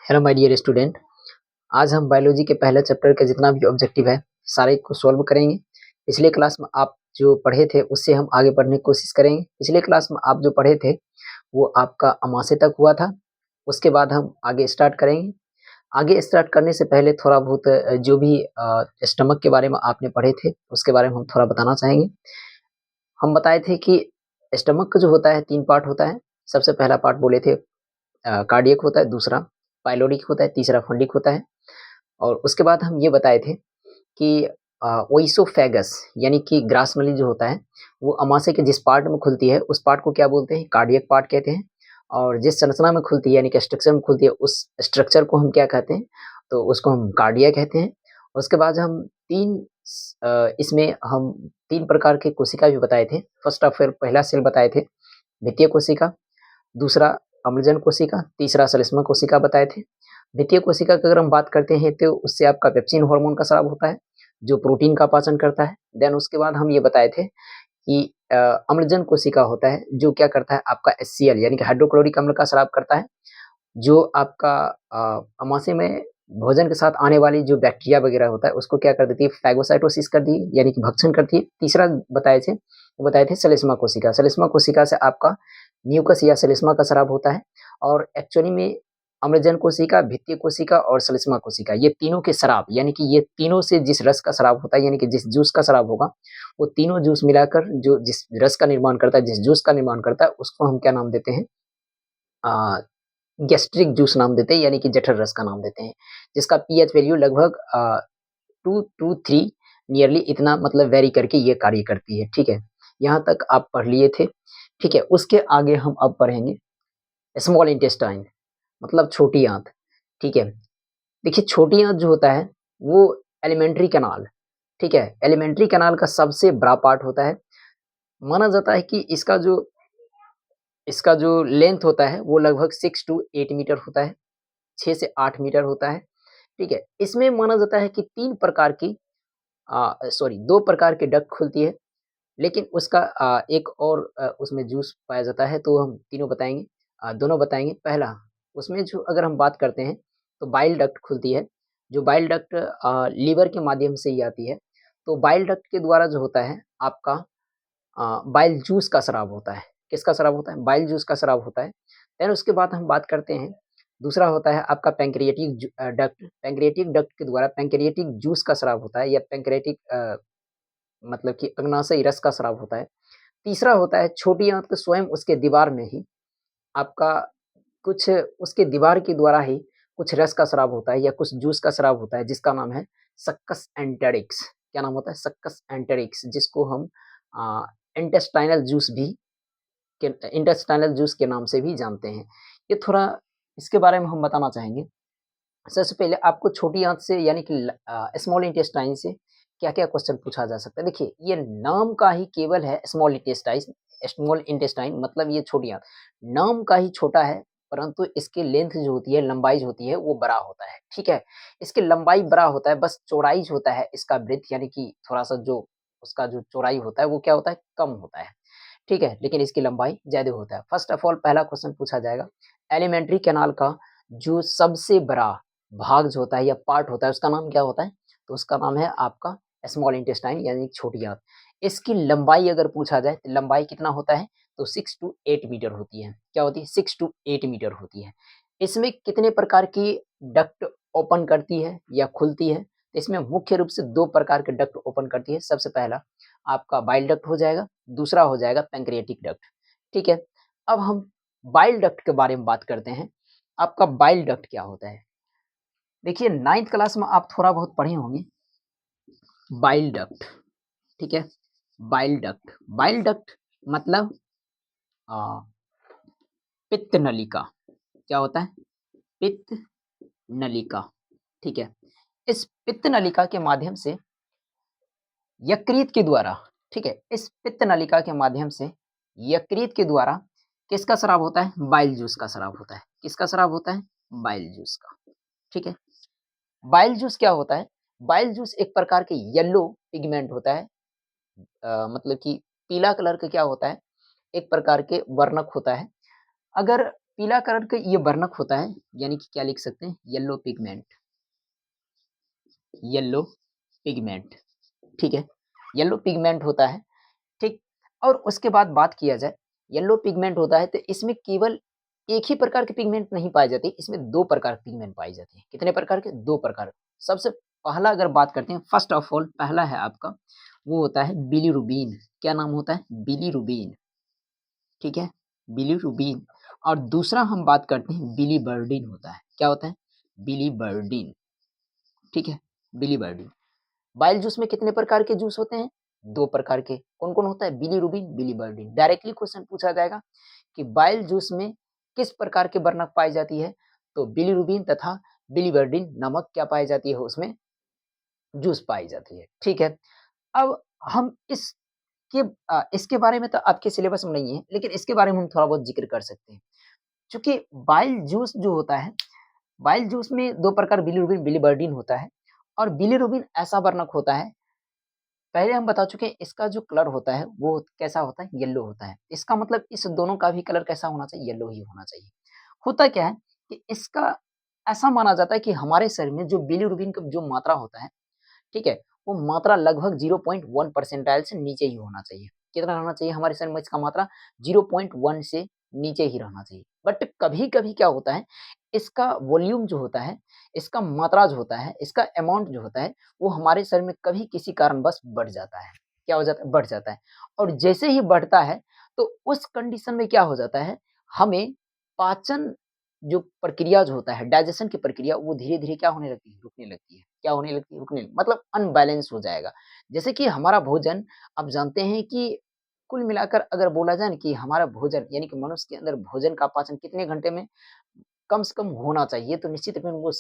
Hello my dear student. आज हम biology के पहले चैप्टर का जितना भी ऑब्जेक्टिव है सारे को सॉल्व करेंगे। पिछले क्लास में आप जो पढ़े थे उससे हम आगे बढ़ने की कोशिश करेंगे। पिछले क्लास में आप जो पढ़े थे वो आपका अमाशय तक हुआ था। उसके बाद हम आगे स्टार्ट करेंगे। आगे स्टार्ट करने से पहले थोड़ा बहुत जो भी स्टमक के बारे में आपने पढ़े थे उसके बारे में हम थोड़ा बताना चाहेंगे। हम बताए थे कि स्टमक का जो होता है 3 पार्ट होता है। सबसे पहला पार्ट बोले थे कार्डियक होता है, दूसरा पाइलोरिक होता है, तीसरा फंडिक होता है। और उसके बाद हम ये बताए थे कि ओइसोफेगस यानी कि ग्रास नली जो होता है वो अमाशय के जिस पार्ट में खुलती है उस पार्ट को क्या बोलते हैं? कार्डियक पार्ट कहते हैं। और जिस संरचना में खुलती है यानी कि स्ट्रक्चर में खुलती है उस स्ट्रक्चर को हम क्या कहते हैं? तो उसको हम कार्डिया कहते हैं। उसके बाद हम इसमें हम 3 प्रकार के कोशिका भी बताए थे। फर्स्ट ऑफ ऑल पहला सेल बताए थे भित्तीय कोशिका, दूसरा अम्लजन कोशिका, तीसरा श्लेष्मा कोशिका बताए थे। भित्तीय कोशिका की अगर हम बात करते हैं तो उससे आपका पेप्सिन हार्मोन का स्राव होता है जो प्रोटीन का पाचन करता है। देन उसके बाद हम ये बताए थे कि अम्लजन कोशिका होता है जो क्या करता है आपका HCl यानी कि हाइड्रोक्लोरिक अम्ल का स्राव करता है जो आपका अमाशय में भोजन के साथ आने वाली जो बैक्टीरिया वगैरह होता है उसको क्या कर देती है? फैगोसाइटोसिस कर दी यानी कि भक्षण करती है। तीसरा बताए थे श्लेष्मा कोशिका। श्लेष्मा कोशिका से आपका म्यूकस या श्लेष्मा का स्राव होता है। और एक्चुअली में अम्लजन कोशिका, भित्तीय कोशिका और श्लेष्मा कोशिका ये तीनों के स्राव यानी कि ये तीनों से जिस रस का स्राव होता है यानी कि जिस जूस का स्राव होगा वो तीनों जूस मिलाकर जो जिस रस का निर्माण करता है, जिस जूस का निर्माण करता है उसको हम क्या नाम देते हैं? गैस्ट्रिक जूस नाम देते हैं यानी कि जठर रस का नाम देते हैं। जिसका पीएच वैल्यू लगभग 2 टू 3 नियरली इतना मतलब वेरी करके ये कार्य करती है। ठीक है, यहाँ तक आप पढ़ लिए थे। ठीक है, उसके आगे हम अब पढ़ेंगे स्मॉल इंटेस्टाइन मतलब छोटी आंत। ठीक है, देखिए छोटी आंत जो होता है वो एलिमेंट्री कैनाल, ठीक है, एलिमेंट्री कैनाल का सबसे बड़ा पार्ट होता है। माना जाता है कि इसका जो लेंथ होता है वो लगभग 6 टू 8 मीटर होता है, 6 से 8 मीटर होता है। ठीक है, इसमें माना जाता है कि 3 प्रकार की 2 प्रकार की डक्ट खुलती है, लेकिन उसका एक और उसमें जूस पाया जाता है तो हम तीनों बताएँगे, दोनों बताएँगे। पहला उसमें जो अगर हम बात करते हैं तो बाइल डक्ट खुलती है, जो बाइल डक्ट लीवर के माध्यम से ही आती है। तो बाइल डक्ट के द्वारा जो होता है आपका बाइल जूस का स्राव होता है। किसका स्राव होता है? बाइल जूस का स्राव होता है। देन उसके बाद हम बात करते हैं, दूसरा होता है आपका डक्ट। पैंक्रियाटिक डक्ट के द्वारा पैंक्रियाटिक जूस का स्राव होता है या पैंक्रियाटिक मतलब कि अग्नाशयी रस का स्राव होता है। तीसरा होता है छोटी आंत के स्वयं उसके दीवार में ही आपका कुछ उसके दीवार के द्वारा ही कुछ रस का स्राव होता है या कुछ जूस का स्राव होता है जिसका नाम है सक्कस एंटेरिक्स। क्या नाम होता है? सक्कस एंटेरिक्स, जिसको हम अ, इंटेस्टाइनल जूस भी के इंटेस्टाइनल जूस के नाम से भी जानते हैं। ये थोड़ा इसके बारे में हम बताना चाहेंगे। सबसे पहले आपको छोटी आँत से यानी कि स्मॉल इंटेस्टाइन से क्या-क्या क्वेश्चन पूछा जा सकता है? देखिए, ये नाम का ही केवल है स्मॉल इंटेस्टाइन मतलब ये छोटी आँत। नाम का ही छोटा है, परंतु इसकी लेंथ जो होती है, लंबाई जो होती है, वो बड़ा होता है, ठीक है? इसकी लंबाई बड़ा होता है, बस चौड़ाई जो होता है, इसका ब्रेड्थ यानी कि थोड़ा-सा जो उसका जो चौड़ाई होता है, वो क्या होता है? कम होता है, ठीक है? लेकिन इसकी लंबाई ज़्यादा होता है। फर्स्ट ऑफ ऑल पहला क्वेश्चन पूछा जाएगा, एलिमेंट्री कैनाल का जो सबसे बड़ा भाग जो होता है या पार्ट होता है उसका नाम क्या होता है? तो उसका नाम है आपका स्मॉल इंटेस्टाइन यानी छोटी आँत। इसकी लंबाई अगर पूछा जाए तो लंबाई कितना होता है? तो 6 टू 8 मीटर होती है। क्या होती है? 6 टू 8 मीटर होती है। इसमें कितने प्रकार की डक्ट ओपन करती है या खुलती है? तो इसमें मुख्य रूप से 2 प्रकार के डक्ट ओपन करती है। सबसे पहला आपका बाइल डक्ट हो जाएगा, दूसरा हो जाएगा पैंक्रियाटिक डक्ट, ठीक है? अब हम बाइल डक्ट के बारे में बात करते हैं। आपका बाइल डक्ट क्या होता है? देखिए 9th क्लास में आप थोड़ा बहुत पढ़े होंगे बाइल डक्ट, ठीक है? बाइल डक्ट मतलब अ, पित्त नलिका। क्या होता है? पित्त नलिका, ठीक है? इस पित्त नलिका के माध्यम से यकृत के द्वारा, ठीक है? इस पित्त नलिका के माध्यम से यकृत के द्वारा किसका स्राव होता है? बाइल जूस का स्राव होता है। किसका स्राव होता है? बाइल जूस का, ठीक है? बाइल जूस क्या होता है? बाइल जूस एक प्रकार के येलो पिगमेंट होता है, मतलब कि पीला कलर का क्या होता है? एक प्रकार के वर्णक होता है। अगर पीला कलर का ये वर्णक होता है, यानी कि क्या लिख सकते हैं, येलो पिगमेंट, येलो पिगमेंट, ठीक है, येलो पिगमेंट होता है, ठीक। और उसके बाद बात किया जाए, येलो पिगमेंट होता है तो इसमें केवल एक ही प्रकार के पिगमेंट नहीं पाए जाते, इसमें 2 प्रकार के पिगमेंट पाए जाते हैं। कितने प्रकार के? 2 प्रकार। सबसे पहला अगर बात करते हैं, फर्स्ट ऑफ ऑल पहला है आपका, वो होता है बिलीरुबिन। क्या नाम होता है? बिलीरुबिन, ठीक है, बिलीरुबिन। और दूसरा हम बात करते हैं बिलीबर्डिन होता है। क्या होता है? बिलीबर्डिन, ठीक है, बिलीबर्डिन। बाइल जूस में कितने प्रकार के जूस होते हैं? 2 प्रकार के। कौन-कौन होता है? बिलीरुबिन, बिलीबर्डिन। डायरेक्टली क्वेश्चन पूछा जाएगा कि बाइल जूस में किस प्रकार के वर्णक पाई जाती है? तो बिलीरुबिन तथा बिलीबर्डिन नामक क्या पाई जाती है उसमें? जूस पाई जाती है, ठीक है। अब हम इसके बारे में तो आपके सिलेबस में नहीं है, लेकिन इसके बारे में हम थोड़ा बहुत ज़िक्र कर सकते हैं। चूँकि बाइल जूस जो होता है, बाइल जूस में 2 प्रकार बिलीरुबिन, बिलीबर्डिन होता है और बिलीरुबिन ऐसा वर्णक होता है, पहले हम बता चुके हैं इसका जो कलर होता है वो कैसा होता है? येलो होता है। इसका मतलब इस दोनों का भी कलर कैसा होना चाहिए? येलो ही होना चाहिए। होता क्या है कि इसका ऐसा माना जाता है कि हमारे शरीर में जो बिलीरुबिन का जो मात्रा होता है, ठीक है? वो मात्रा लगभग 0.1 परसेंटाइल से नीचे ही होना चाहिए। कितना रहना चाहिए हमारे शरीर में इसका मात्रा? 0.1 से नीचे ही रहना चाहिए। बट कभी-कभी क्या होता है, इसका वॉल्यूम जो होता है, इसका मात्रा जो होता है, इसका अमाउंट जो होता है, वो हमारे शरीर में कभी किसी कारणवश बढ़ जाता है। क्या हो जाता है? बढ़ जाता है। और जैसे ही बढ़ता है, तो उस कंडीशन में क्या हो जाता है, हमें पाचन जो प्रक्रिया जो होता है, डाइजेशन की प्रक्रिया वो धीरे-धीरे क्या होने लगती है? रुकने लगती है। क्या होने लगती है? रुकने मतलब अनबैलेंस हो जाएगा। जैसे कि हमारा भोजन आप जानते हैं कि कुल मिलाकर अगर बोला जाए ना कि हमारा भोजन यानी कि मनुष्य के अंदर भोजन का पाचन कितने घंटे में कम से कम होना चाहिए, तो निश्चित रूप में वो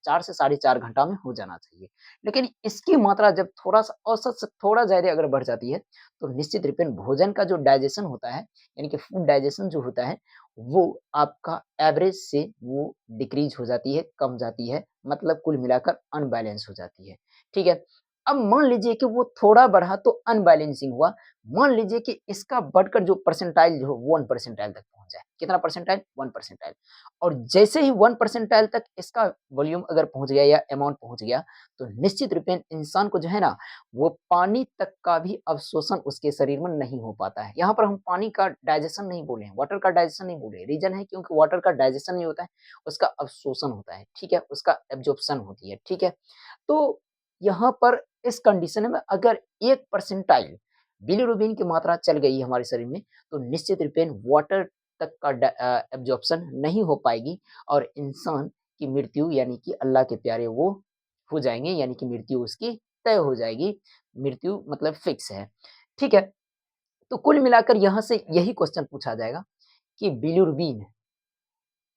4 से साढ़े 4 घंटा में हो जाना चाहिए। लेकिन इसकी मात्रा जब थोड़ा-सा औसत से थोड़ा ज़्यादा अगर बढ़ जाती है, तो निश्चित रूप में भोजन का जो डाइजेशन होता है, यानी कि फूड डाइजेशन जो होता है, वो आपका एवरेज से वो डिक्रीज़ हो जाती है, कम जाती है, मतलब कुल मिलाकर अनबैलेंस हो जाती है। ठीक है? अब मान लीजिए कि वो थोड़ा बढ़ा तो अनबैलेंसिंग हुआ, मान लीजिए कि इसका बढ़कर जो परसेंटाइल जो हो 1 परसेंटाइल तक पहुँच जाए। कितना परसेंटाइल? 1 परसेंटाइल। और जैसे ही 1 परसेंटाइल तक इसका वॉल्यूम अगर पहुँच गया या अमाउंट पहुँच गया, तो निश्चित रूपेण इंसान को जो है ना, वो पानी तक का भी अवशोषण उसके शरीर में नहीं हो पाता है। यहाँ पर हम पानी का डाइजेशन नहीं बोले हैं, वाटर का डाइजेशन नहीं बोले हैं। रीज़न है क्योंकि वाटर का डाइजेशन नहीं होता है, उसका अवशोषण होता है, ठीक है? उसका एब्ज़ॉर्प्शन होती है, ठीक है? तो यहाँ पर इस कंडीशन में अगर 1 परसेंटाइल बिलीरुबिन की मात्रा चल गई हमारे शरीर में, तो निश्चित रूपेण वाटर तक का एब्ज़ॉर्प्शन नहीं हो पाएगी और इंसान की मृत्यु यानी कि अल्लाह के प्यारे वो हो जाएँगे, यानी कि मृत्यु उसकी तय हो जाएगी। मृत्यु मतलब फिक्स है, ठीक है? तो कुल मिलाकर यहाँ से यही क्वेश्चन पूछा जाएगा कि बिलीरुबिन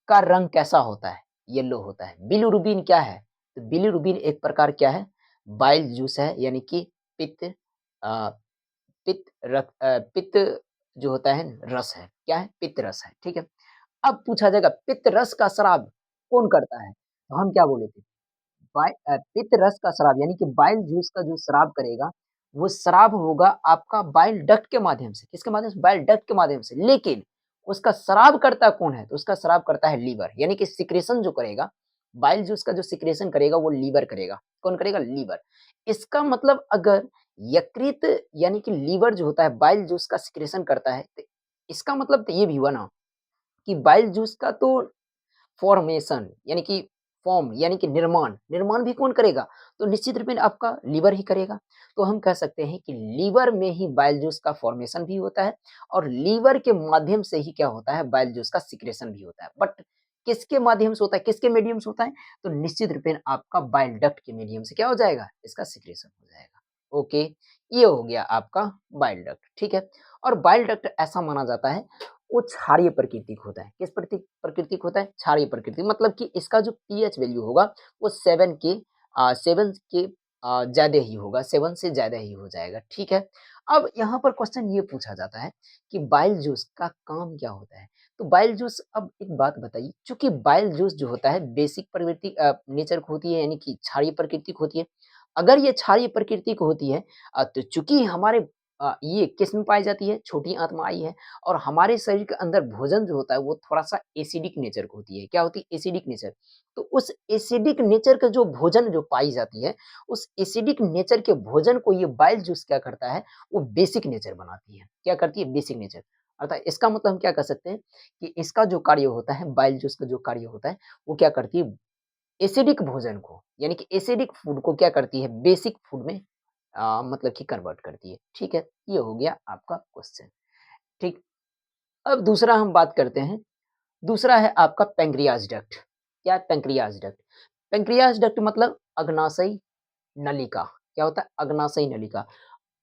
का रंग कैसा होता है? येलो होता है। बिलीरुबिन क्या है? तो बिलीरुबिन एक प्रकार क्या है? बाइल जूस है, यानी कि पित्त अ, पित्त जो होता है रस है। क्या है? पित्त रस है, ठीक है? अब पूछा जाएगा पित्त रस का स्राव कौन करता है? तो हम क्या बोले थे? पित्त रस का स्राव यानी कि बाइल जूस का जो स्राव करेगा, वो स्राव होगा आपका बाइल डक्ट के माध्यम से। किसके माध्यम से? बाइल डक्ट के माध्यम से। लेकिन उसका स्राव करता कौन है? तो उसका स्राव करता है लीवर, यानी कि सिक्रेशन जो करेगा, बाइल जूस का जो सिक्रेशन करेगा वो लीवर करेगा। कौन करेगा? लीवर। इसका मतलब अगर यकृत यानी कि लीवर जो होता है बाइल जूस का सिक्रेशन करता है, तो इसका मतलब तो ये भी हुआ ना कि बाइल जूस का तो फॉर्मेशन यानी कि फॉर्म यानी कि निर्माण भी कौन करेगा? तो निश्चित रूप में आपका लीवर ही करेगा। तो हम कह सकते हैं कि लीवर में ही बाइल जूस का फॉर्मेशन भी होता है और लीवर के माध्यम से ही क्या होता है? बाइल जूस का सिक्रेशन भी होता है। बट किसके माध्यम से होता है? किसके मीडियम से होता है? तो निश्चित रूपेण आपका बाइल डक्ट के मीडियम से क्या हो जाएगा? इसका सिक्रेशन हो जाएगा। ओके, ये हो गया आपका बाइल डक्ट, ठीक है? और बाइल डक्ट ऐसा माना जाता है वो क्षारीय प्रकृति का होता है। किस प्रकृति का होता है? क्षारीय प्रकृति मतलब कि इसका जो पीएच वैल्यू होगा वो 7 के ज़्यादा ही होगा, 7 से ज़्यादा ही हो जाएगा, ठीक है? अब यहाँ पर क्वेश्चन ये पूछा जाता है कि बाइल जूस का काम क्या होता है? तो बाइल जूस अब एक बात बताइए, चूँकि बाइल जूस जो होता है बेसिक प्रवृत्ति नेचर की होती है यानी कि क्षारीय प्रकृति की होती है। अगर ये क्षारीय प्रकृति की होती है तो चूँकि हमारे ये किस में पाई जाती है? छोटी आंत में आई है और हमारे शरीर के अंदर भोजन जो होता है वो थोड़ा-सा एसिडिक नेचर की होती है। क्या होती है? Acidic nature. तो उस एसिडिक नेचर का जो भोजन जो पाई जाती है, उस एसिडिक नेचर के भोजन को ये बाइल जूस क्या करता है? वो बेसिक नेचर बनाती है। क्या करती है? Basic nature. अर्थात इसका मतलब हम क्या कह सकते हैं कि इसका जो कार्य होता है, बाइल जूस का जो कार्य होता है, वो क्या करती है? एसिडिक भोजन को यानी कि एसिडिक फूड को क्या करती है? बेसिक फूड में मतलब कि कन्वर्ट करती है। ठीक है? ये हो गया आपका क्वेश्चन। ठीक। अब दूसरा हम बात करते हैं। दूसरा है आपका पैंक्रियाज डक्ट। क्या है पैंक्रियाज डक्ट? पैंक्रियाज डक्ट मतलब अग्नाशयी नलिका। क्या होता है? अग्नाशयी नलिका।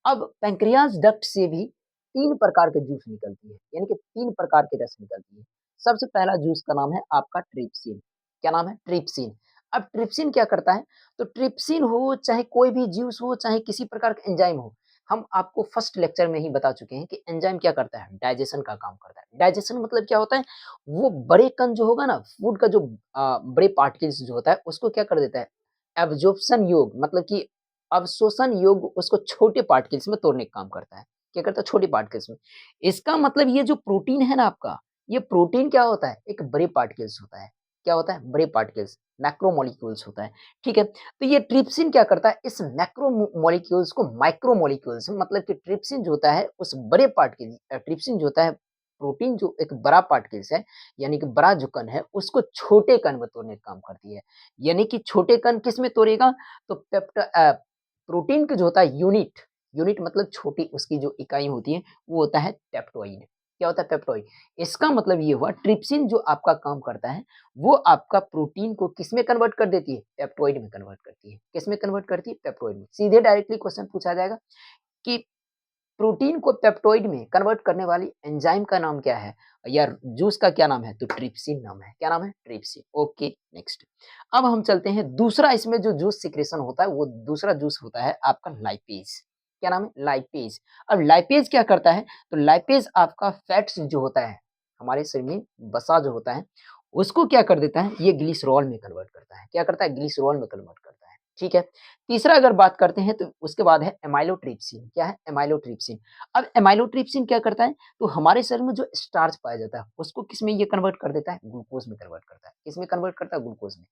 अब पैंक्रियाज डक्ट से भी 3 प्रकार के जूस निकलती है, यानी कि 3 प्रकार के रस निकलती है। सबसे पहला जूस का नाम है आपका ट्रिप्सिन। क्या नाम है? ट्रिप्सिन। अब ट्रिप्सिन क्या करता है? तो ट्रिप्सिन हो, चाहे कोई भी जूस हो, चाहे किसी प्रकार का एंजाइम हो, हम आपको फर्स्ट लेक्चर में ही बता चुके हैं कि एंजाइम क्या करता है? डाइजेशन का काम करता है। डाइजेशन मतलब क्या होता है? वो बड़े कण जो होगा ना, फूड का जो बड़े पार्टिकल्स जो होता है, उसको क्या कर देता है? एब्जॉर्प्शन योग मतलब कि अवशोषण योग उसको छोटे पार्टिकल्स में तोड़ने का काम करता है। क्या करता है? छोटे पार्टिकल्स में। इसका मतलब ये जो प्रोटीन है ना आपका, ये प्रोटीन क्या होता है? एक बड़े पार्टिकल्स होता है। क्या होता है? बड़े पार्टिकल्स, मैक्रोमोलेक्यूल्स होता है। ठीक है? तो ये ट्रिप्सिन क्या करता है? इस मैक्रोमोलेक्यूल्स को माइक्रोमोलेक्यूल्स मतलब कि ट्रिप्सिन जो होता है उस बड़े पार्टिकल ट्रिप्सिन जो होता है प्रोटीन जो एक बड़ा पार्टिकल्स है, यानी कि बड़ा जो कण है उसको छोटे कण में तोड़ने का काम करती है। यानी कि छोटे कण किस में तोड़ेगा? तो प्रोटीन का जो होता है यूनिट, यूनिट मतलब छोटी उसकी जो इकाई होती है वो होता है पेप्टोइड। क्या होता है? पेप्टोइड। इसका मतलब ये हुआ ट्रिप्सिन जो आपका काम करता है वो आपका प्रोटीन को किसमें कन्वर्ट कर देती है? पेप्टोइड में कन्वर्ट करती है। किसमें कन्वर्ट करती है? पेप्टोइड में। सीधे डायरेक्टली क्वेश्चन पूछा जाएगा कि प्रोटीन को पेप्टोइड में कन्वर्ट करने वाली एंजाइम का नाम क्या है? या जूस का क्या नाम है? तो ट्रिप्सिन नाम है। क्या नाम है? ट्रिप्सिन। Okay, next. अब हम चलते हैं दूसरा इसमें जो जूस सिक्रेशन होता है वो दूसरा जूस होता है आपका लाइपेज। क्या नाम है? लाइपेज। अब लाइपेज क्या करता है? तो लाइपेज आपका फैट्स जो होता है, हमारे शरीर में वसा जो होता है, उसको क्या कर देता है? ये ग्लिसरॉल में कन्वर्ट करता है। क्या करता है? ग्लिसरॉल में कन्वर्ट करता है। ठीक है? तीसरा अगर बात करते हैं तो उसके बाद है एमाइलोट्रिप्सिन। क्या है? एमाइलोट्रिप्सिन। अब एमाइलोट्रिप्सिन क्या करता है? तो हमारे शरीर में जो स्टार्च पाया जाता है उसको किसमें ये कन्वर्ट कर देता है? ग्लूकोज में कन्वर्ट करता है। किसमें कन्वर्ट करता है? ग्लूकोज में।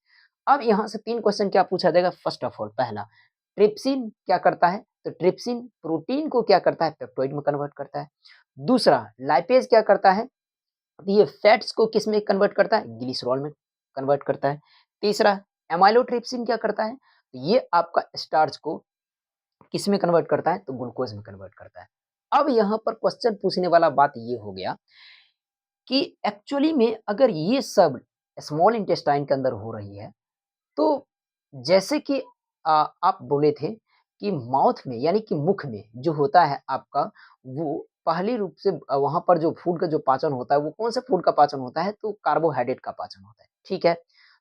अब यहाँ से 3 क्वेश्चन क्या पूछा जाएगा? फर्स्ट ऑफ ऑल पहला, ट्रिप्सिन क्या करता है? तो ट्रिप्सिन प्रोटीन को क्या करता है? पेप्टोइड में कन्वर्ट करता है। दूसरा, लाइपेज क्या करता है? तो ये फैट्स को किसमें कन्वर्ट करता है? ग्लिसरॉल में कन्वर्ट करता है। तीसरा, एमाइलोट्रिप्सिन क्या करता है? तो ये आपका स्टार्च को किसमें कन्वर्ट करता है? तो ग्लूकोज में कन्वर्ट करता है। अब यहाँ पर क्वेश्चन पूछने वाला बात ये हो गया कि एक्चुअली में अगर ये सब स्मॉल इंटेस्टाइन के अंदर हो रही है, तो जैसे कि आप बोले थे कि माउथ में यानी कि मुख में जो होता है आपका, वो पहली रूप से वहाँ पर जो फूड का जो पाचन होता है, वो कौन से फूड का पाचन होता है? तो कार्बोहाइड्रेट का पाचन होता है, ठीक है?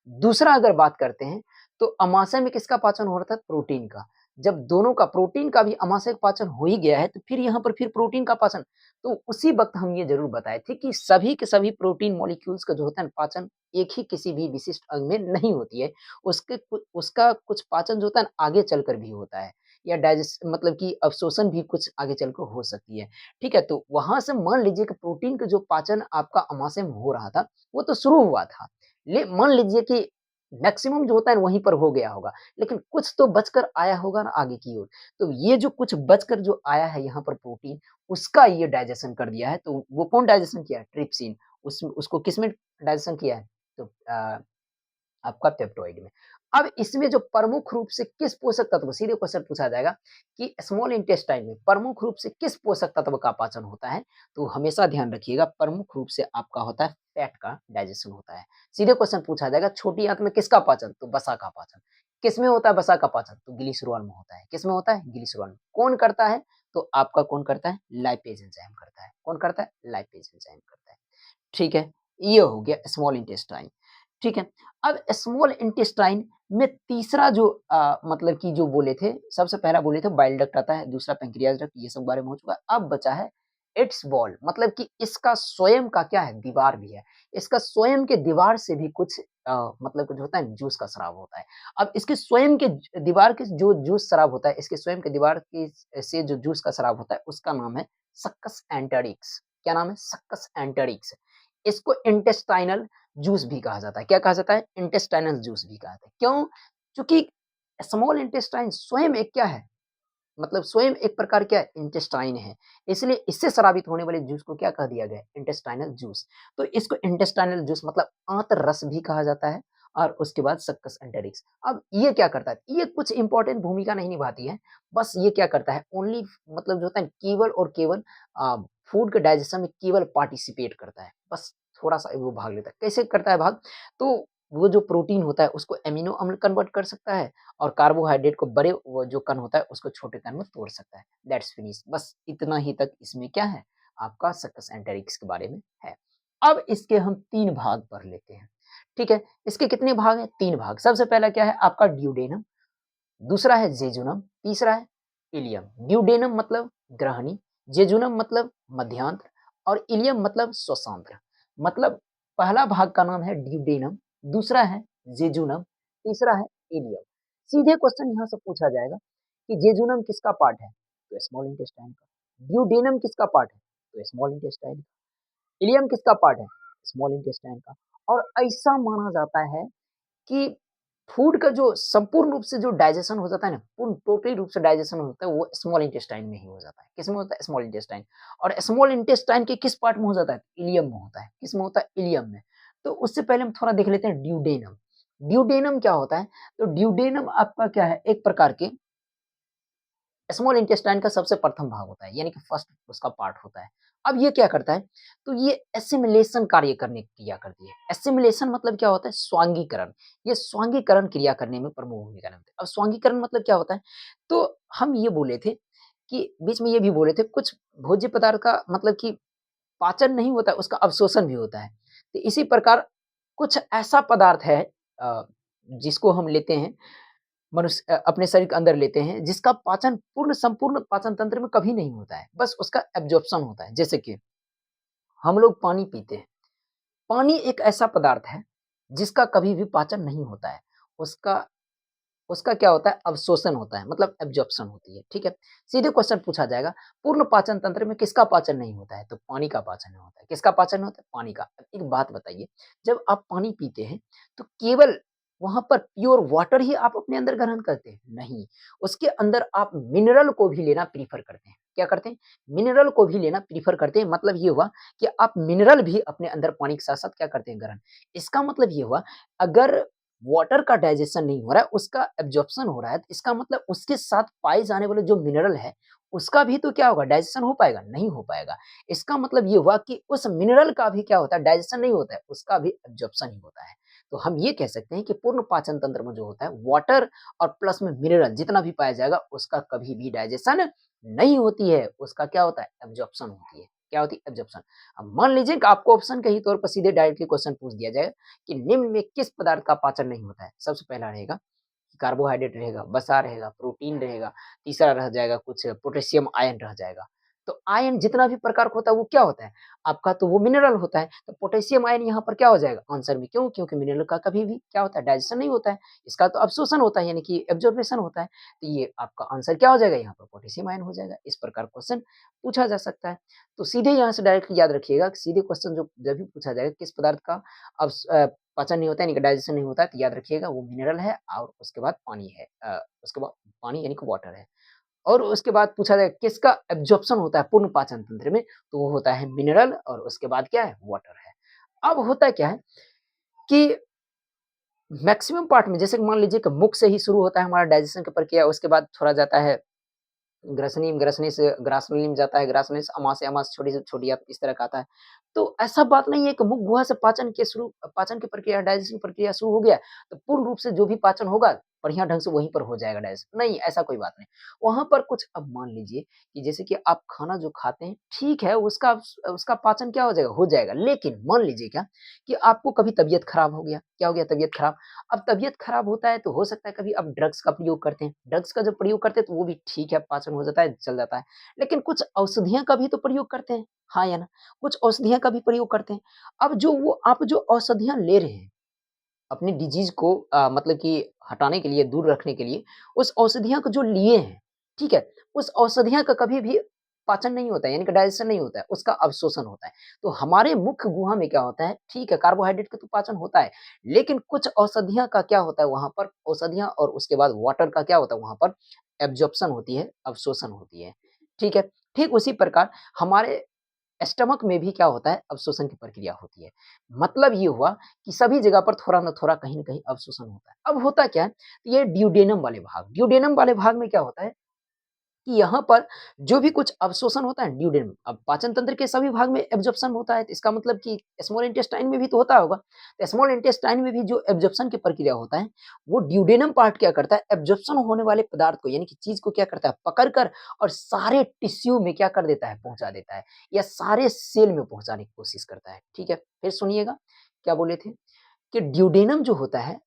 दूसरा अगर बात करते हैं, तो अमाशय में किसका पाचन हो रहा था? प्रोटीन का। जब दोनों का प्रोटीन का भी अमाशय का पाचन हो ही गया है, तो फिर यहाँ पर फिर प्रोटीन का पाचन। तो उसी वक़्त हम ये ज़रूर बताए थे कि सभी के सभी प्रोटीन मॉलिक्यूल्स का जो होता है ना पाचन, एक ही किसी भी विशिष्ट अंग में नहीं होती है। उसका कुछ पाचन जो होता है ना आगे चलकर भी होता है या डाइजेस्ट मतलब कि अवशोषण भी कुछ आगे चलकर हो सकती है। ठीक है? तो वहाँ से मान लीजिए कि प्रोटीन का जो पाचन आपका अमाशय में हो रहा था, वो तो शुरू हुआ था। ले मान लीजिए कि मैक्सिमम जो होता है वहीं पर हो गया होगा, लेकिन कुछ तो बचकर आया होगा ना आगे की ओर। तो ये जो कुछ बचकर जो आया है यहाँ पर प्रोटीन, उसका ये डाइजेशन कर दिया है। तो वो कौन डाइजेशन किया है? ट्रिप्सिन। उसको किसमें डाइजेशन किया है? तो आपका पेप्टोइड में। अब इसमें जो प्रमुख रूप से किस पोषक तत्व, सीधे क्वेश्चन पूछा जाएगा कि स्मॉल इंटेस्टाइन में प्रमुख रूप से किस पोषक तत्व का पाचन होता है? तो हमेशा ध्यान रखिएगा प्रमुख रूप से आपका होता है फैट का डाइजेशन होता है। सीधे क्वेश्चन पूछा जाएगा छोटी आंत में किसका पाचन? तो वसा का पाचन। किसमें होता है वसा का पाचन? तो ग्लिसरॉल में होता है। किसमें होता है? ग्लिसरॉल में। कौन करता है? तो आपका कौन करता है? लाइपेज एंजाइम करता है। कौन करता है? लाइपेज एंजाइम करता है। ठीक है? ये हो गया स्मॉल इंटेस्टाइन। ठीक है? अब स्मॉल इंटेस्टाइन में तीसरा जो मतलब कि जो बोले थे, सबसे पहला बोले थे बाइल डक्ट आता है, दूसरा पैंक्रियाज डक्ट, ये सब बारे में हो चुका है। अब बचा है इट्स वॉल मतलब कि इसका स्वयं का क्या है दीवार भी है। इसका स्वयं के दीवार से भी कुछ मतलब कुछ होता है जूस का स्राव होता है। अब इसके स्वयं के दीवार के जो जूस स्राव होता है, इसके स्वयं के दीवार की से जो जूस का स्राव होता है उसका नाम है सक्कस एंटेरिक्स। क्या नाम है? सक्कस एंटेरिक्स। इसको इंटेस्टाइनल जूस भी कहा जाता है। क्या कहा जाता है? इंटेस्टाइनल जूस भी कहा जाता है। क्यों? क्योंकि स्मॉल इंटेस्टाइन स्वयं एक क्या है? मतलब स्वयं एक प्रकार क्या है? इंटेस्टाइन है। इसलिए इससे स्रावित होने वाले जूस को क्या कह दिया गया है? Intestinal juice. तो इसको इंटेस्टाइनल जूस मतलब आंत रस भी कहा जाता है और उसके बाद सक्कस एंटेरिक्स। अब ये क्या करता है? ये कुछ इंपॉर्टेंट भूमिका नहीं निभाती है। बस ये क्या करता है? ओनली मतलब जो होता है केवल और केवल फूड के डाइजेशन में केवल पार्टिसिपेट करता है। बस थोड़ा-सा वो भाग लेता है। कैसे करता है भाग? तो वो जो प्रोटीन होता है उसको एमिनो अम्ल कन्वर्ट कर सकता है और कार्बोहाइड्रेट को बड़े वो जो कण होता है उसको छोटे कण में तोड़ सकता है। दैट्स फिनिश बस इतना ही तक इसमें क्या है आपका सक्कस एंटेरिक्स के बारे में है। अब इसके हम 3 भाग पढ़ लेते हैं। ठीक है? इसके कितने भाग हैं? 3 भाग। सबसे पहला क्या है आपका ड्यूडेनम, दूसरा है जेजुनम, तीसरा है इलियम। ड्यूडेनम मतलब ग्रहणी, जेजुनम मतलब मध्यांत्र और इलियम मतलब स्वतंत्र। मतलब पहला भाग का नाम है ड्यूडेनम, दूसरा है जेजुनम, तीसरा है इलियम। सीधे क्वेश्चन यहाँ से पूछा जाएगा कि जेजुनम किसका पार्ट है? तो स्मॉल इंटेस्टाइन का। ड्यूडेनम किसका पार्ट है? तो स्मॉल इंटेस्टाइन का। इलियम किसका पार्ट है? स्मॉल इंटेस्टाइन का। और ऐसा माना जाता है कि फूड का जो संपूर्ण रूप से जो डाइजेशन हो जाता है ना, पूर्ण टोटली रूप से डाइजेशन होता है, वो स्मॉल इंटेस्टाइन में ही हो जाता है। किसमें होता है? Small intestine. और स्मॉल इंटेस्टाइन के किस पार्ट में हो जाता है? इलियम में होता है। किसमें होता है? इलियम में। तो उससे पहले हम थोड़ा देख लेते हैं ड्यूडेनम। ड्यूडेनम क्या होता है? तो ड्यूडेनम आपका क्या है? एक प्रकार के स्मॉल इंटेस्टाइन का सबसे प्रथम भाग होता है, यानी कि फर्स्ट उसका पार्ट होता है। अब ये क्या करता है? तो ये एसिमिलेशन कार्य करने की क्रिया करती है। एसिमिलेशन मतलब क्या होता है? स्वांगीकरण। ये स्वांगीकरण क्रिया करने में प्रमुख भूमिका निभाती है। अब स्वांगीकरण मतलब क्या होता है? तो हम ये बोले थे कि बीच में ये भी बोले थे कुछ भोज्य पदार्थ का मतलब कि पाचन नहीं होता है, उसका अवशोषण भी होता है। तो इसी प्रकार कुछ ऐसा पदार्थ है अ, जिसको हम लेते हैं अपने शरीर के अंदर लेते हैं, जिसका पाचन पूर्ण संपूर्ण पाचन तंत्र में कभी नहीं होता है, बस उसका एब्ज़ॉर्प्शन होता है। जैसे कि हम लोग पानी पीते हैं, पानी एक ऐसा पदार्थ है, जिसका कभी भी पाचन नहीं होता है। उसका उसका क्या होता है? अवशोषण होता है, मतलब एब्ज़ॉर्प्शन होती है, ठीक है? सीधे क्वेश्चन पूछा जाएगा, पूर्ण पाचन तंत्र में किसका पाचन नहीं होता है? तो पानी का पाचन नहीं होता है। किसका पाचन होता है? पानी का। अब एक बात बताइए, जब आप पानी पीते हैं, तो केवल वहाँ पर प्योर वाटर ही आप अपने अंदर ग्रहण करते हैं? नहीं, उसके अंदर आप मिनरल को भी लेना प्रेफ़र करते हैं। क्या करते हैं? मिनरल को भी लेना प्रेफ़र करते हैं, मतलब ये हुआ कि आप मिनरल भी अपने अंदर पानी के साथ-साथ क्या करते हैं? ग्रहण। इसका मतलब ये हुआ, अगर वाटर का डाइजेशन नहीं हो रहा है, उसका एब्ज़ॉर्प्शन हो रहा है, तो इसका मतलब उसके साथ पाए जाने वाले जो मिनरल है, उसका भी तो क्या होगा? डाइजेशन हो पाएगा? नहीं हो पाएगा। इसका मतलब ये हुआ कि उस मिनरल का भी क्या होता है? डाइजेशन नहीं होता है, उसका भी एब्ज़ॉर्प्शन ही होता है। तो हम ये कह सकते हैं कि पूर्ण पाचन तंत्र में जो होता है, वाटर और प्लस में मिनरल जितना भी पाया जाएगा, उसका कभी भी डाइजेशन नहीं होती है, उसका क्या होता है? एब्ज़ॉर्प्शन होती है। क्या होती है? एब्ज़ॉर्प्शन। अब मान लीजिए कि आपको ऑप्शन के ही तौर पर सीधे डायरेक्टली क्वेश्चन पूछ दिया जाए कि निम्न में किस पदार्थ का पाचन नहीं होता है? सबसे पहला रहेगा कार्बोहाइड्रेट रहेगा, वसा रहेगा, प्रोटीन रहेगा, तीसरा रह जाएगा कुछ पोटेशियम आयन रह जाएगा। तो आयन जितना भी प्रकार का होता है वो क्या होता है? आपका तो वो मिनरल होता है, तो पोटेशियम आयन यहाँ पर क्या हो जाएगा आंसर में क्यों? क्योंकि मिनरल का कभी भी क्या होता है डाइजेशन नहीं होता है, इसका तो अवशोषण होता है यानी कि एब्ज़ॉर्प्शन होता है। तो ये आपका आंसर क्या हो जाएगा यहाँ पर पोटेशियम आयन हो जाएगा। इस प्रकार क्वेश्चन पूछा जा सकता है। तो सीधे यहाँ से डायरेक्टली याद रखिएगा, सीधे क्वेश्चन जो जब भी पूछा जाएगा किस पदार्थ का पाचन नहीं होता है यानी कि डाइजेशन नहीं होता है तो याद रखिएगा वो मिनरल है और उसके बाद पानी है उसके बाद पानी यानी कि वाटर है। और उसके बाद पूछा जाए किसका एब्ज़ॉर्प्शन होता है पूर्ण पाचन तंत्र में, तो वो होता है मिनरल और उसके बाद क्या है वाटर है। अब होता क्या है कि मैक्सिमम पार्ट में जैसे कि मान लीजिए कि मुख से ही शुरू होता है हमारा डाइजेशन की प्रक्रिया, उसके बाद थोड़ा जाता है ग्रसनी, ग्रसनी से ग्रासनी में जाता है, ग्रासनी से अमाशय, अमाशय छोटी से छोटी आप इस तरह का आता है। तो ऐसा बात नहीं है कि मुख गुहा से पाचन की प्रक्रिया, डाइजेशन प्रक्रिया शुरू हो गया, तो पूर्ण रूप से जो भी पाचन होगा, बढ़िया ढंग से वहीं पर हो जाएगा डाइजेशन, नहीं ऐसा कोई बात नहीं। वहाँ पर कुछ अब मान लीजिए कि जैसे कि आप खाना जो खाते हैं, ठीक है उसका उसका पाचन क्या हो जाएगा, लेकिन मान लीजिए क्या कि आपको कभी तबीयत खराब हो गया, क्या हो गया तबीयत खराब। अब तबीयत खराब होता है तो हो सकता है कभी आप ड्रग्स का प्रयोग करते हैं, ड्रग्स का जब प्रयोग करते हैं तो वो भी ठीक है, पाचन हो जाता है, चल जाता है। लेकिन कुछ औषधियाँ का भी तो प्रयोग करते हैं, हाँ या ना? कुछ औषधियाँ का भी प्रयोग करते हैं। अब जो वो आप जो औषधियाँ ले रहे हैं, अपनी डिजीज़ को मतलब कि हटाने के लिए, दूर रखने के लिए, उस औषधियाँ को जो लिए हैं, ठीक है? उस औषधियाँ का कभी भी पाचन नहीं होता है, यानी कि डाइजेशन नहीं होता है, उसका अवशोषण होता है। तो हमारे मुख्य गुहा में क्या होता है, ठीक है, कार्बोहाइड्रेट का तो पाचन होता है, लेकिन कुछ औषधियाँ का क्या होता है वहाँ पर, औषधियाँ और उसके बाद वाटर का क्या होता है वहाँ पर, एब्ज़ॉर्प्शन होती है, अवशोषण होती है, ठीक है? ठीक उसी प्रकार हमारे स्टमक में भी क्या होता है, अवशोषण की प्रक्रिया होती है। मतलब ये हुआ कि सभी जगह पर थोड़ा ना थोड़ा, कहीं न कहीं अवशोषण होता है। अब होता क्या है, ये ड्यूडेनम वाले भाग में क्या होता है कि यहाँ पर जो भी कुछ अवशोषण होता है ड्यूडेनम, अब पाचन तंत्र के सभी भाग में एब्ज़ॉर्प्शन होता है, तो इसका मतलब कि स्मॉल इंटेस्टाइन में भी तो होता होगा। तो स्मॉल इंटेस्टाइन में भी जो एब्ज़ॉर्प्शन की प्रक्रिया होता है, वो ड्यूडेनम पार्ट क्या करता है, एब्ज़ॉर्प्शन होने वाले पदार्थ को यानी कि चीज़ को क्या करता है, पकड़ कर और सारे टिश्यू में क्या कर देता है, पहुँचा देता है या सारे सेल में पहुँचाने की कोशिश करता है। ठीक है? फिर सुनिएगा, क्या बोले थे कि ड्यूडेनम जो होता है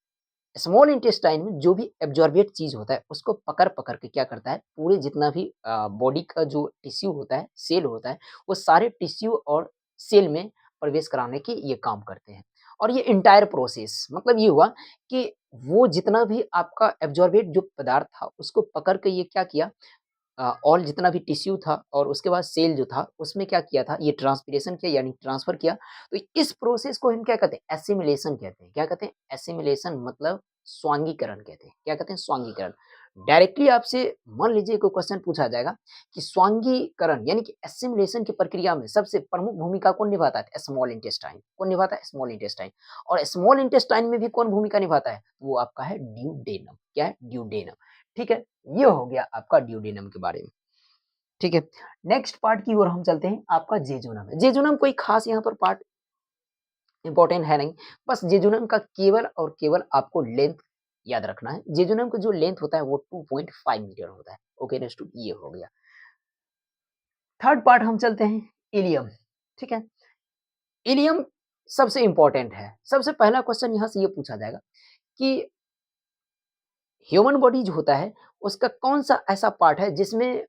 स्मॉल इंटेस्टाइन में जो भी एब्जॉर्बेट चीज़ होता है, उसको पकड़-पकड़ के क्या करता है, पूरे जितना भी बॉडी का जो टिश्यू होता है, सेल होता है, वो सारे टिश्यू और सेल में प्रवेश कराने की ये काम करते हैं। और ये एंटायर प्रोसेस मतलब ये हुआ कि वो जितना भी आपका एब्जॉर्बेट जो पदार्थ था, उसको पकड़ के ये क्या किया और जितना भी टिश्यू था और उसके बाद सेल जो था, उसमें क्या किया था, ये ट्रांसपिरेशन किया यानी ट्रांसफ़र किया। तो इस प्रोसेस को हम क्या कहते हैं, एसिमिलेशन कहते हैं। क्या कहते हैं? एसिमिलेशन मतलब स्वांगीकरण कहते हैं। क्या कहते हैं? स्वांगीकरण। डायरेक्टली आपसे मान लीजिए कोई क्वेश्चन पूछा जाएगा कि स्वांगीकरण यानी कि एसिमिलेशन की प्रक्रिया में सबसे प्रमुख भूमिका कौन निभाता है? Small intestine. कौन निभाता है? Small intestine. और स्मॉल इंटेस्टाइन में भी कौन भूमिका निभाता है? वो आपका है ड्यूडेनम। क्या है? ड्यूडेनम। ठीक है? ये हो गया आपका ड्यूडेनम के बारे में, ठीक है? नेक्स्ट पार्ट की ओर हम चलते हैं, आपका जेजुनम है। जेजुनम कोई खास यहाँ पर पार्ट इम्पोर्टेंट है नहीं, बस जेजुनम का केवल और केवल आपको लेंथ याद रखना है। जेजुनम का जो लेंथ होता है वो 2.5 मीटर होता है। ओके दोस्तों, ये हो गया। थर्ड पार्ट हम चलते हैं इलियम, ठीक है? इलियम सबसे इम्पोर्टेंट है। सबसे पहला क्वेश्चन यहाँ से ये पूछा जाएगा कि ह्यूमन बॉडी जो होता है, उसका कौन-सा ऐसा पार्ट है जिसमें